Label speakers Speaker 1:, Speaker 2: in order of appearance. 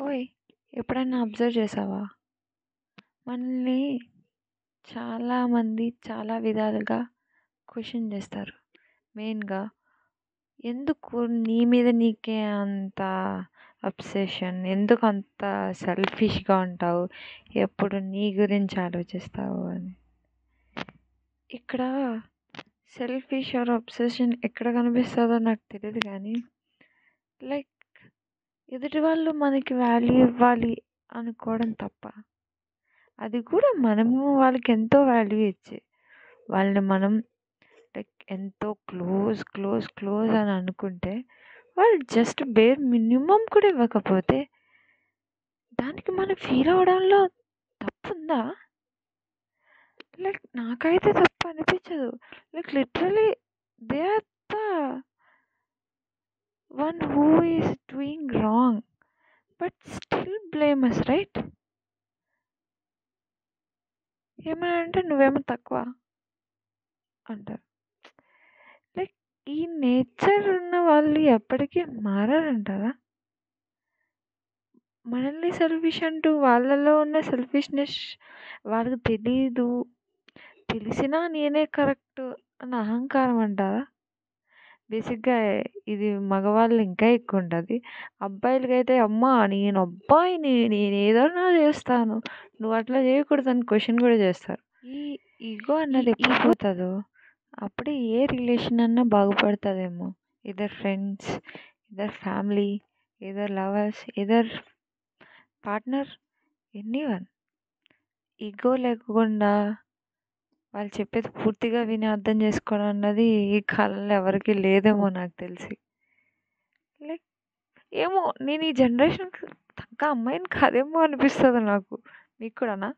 Speaker 1: ఓయ్! ఎప్పుడైనా అబ్జర్వ్ చేశావా? మనల్ని చాలామంది చాలా విధాలుగా క్వెషన్ చేస్తారు. మెయిన్‌గా ఎందుకు నీ మీద నీకే అంత అబ్సెషన్? ఎందుకంత సెల్ఫిష్‌గా ఉంటావు? ఎప్పుడు నీ గురించి ఆలోచిస్తావు అని. ఇక్కడ సెల్ఫిష్ ఆర్ అబ్సెషన్ ఎక్కడ కనిపిస్తదో నాకు తెలీదు గానీ, లైక్ ఎదుటి వాళ్ళు మనకి వాల్యూ ఇవ్వాలి అనుకోవడం తప్ప. అది కూడా మనము వాళ్ళకి ఎంతో వాల్యూ ఇచ్చి, వాళ్ళని మనం లైక్ ఎంతో క్లోజ్ అని అనుకుంటే, వాళ్ళు జస్ట్ బేర్ మినిమమ్ కూడా ఇవ్వకపోతే, దానికి మనం ఫీల్ అవ్వడంలో తప్పుందా? లైక్ నాకైతే తప్పు అనిపించదు. Like literally they are the one who is doing wrong but still blame us, right? ఏమైనా అంటే నువ్వేమో తక్కువ అంటారు. లైక్ ఈ నేచర్ ఉన్న వాళ్ళు ఎప్పటికీ మారరంటారా? మనల్ని సెల్ఫిష్ అంటూ వాళ్ళలో ఉన్న సెల్ఫిష్‌నెస్ వాళ్ళకి తెలీదు. తెలిసినా నేనే కరెక్ట్ అన్న అహంకారం అంటారా? బేసిక్‌గా ఇది మగవాళ్ళు ఇంకా ఎక్కువుంటది. అబ్బాయిలకైతే అమ్మా! నేను అబ్బాయిని నేనేదైనా చేస్తాను. నువ్వు అట్లా చేయకూడదని క్వెషన్ కూడా చేస్తారు. ఈ ఇగో అన్నది ఎప్పుడు పోతదో అప్పుడే ఏ రిలేషన్ అన్నా బాగుపడతదేమో. Either friends, either family, either lovers, either partner, anyone. Ego లేకుండా వాళ్ళు చెప్పేది పూర్తిగా విని అర్థం చేసుకోవడం అన్నది ఈ కాలంలో ఎవరికీ లేదేమో నాకు తెలిసి. లైక్ ఏమో నేను ఈ జనరేషన్‌కి తగ్గ అమ్మాయిని కాదేమో అనిపిస్తది నాకు. మీకు కూడానా?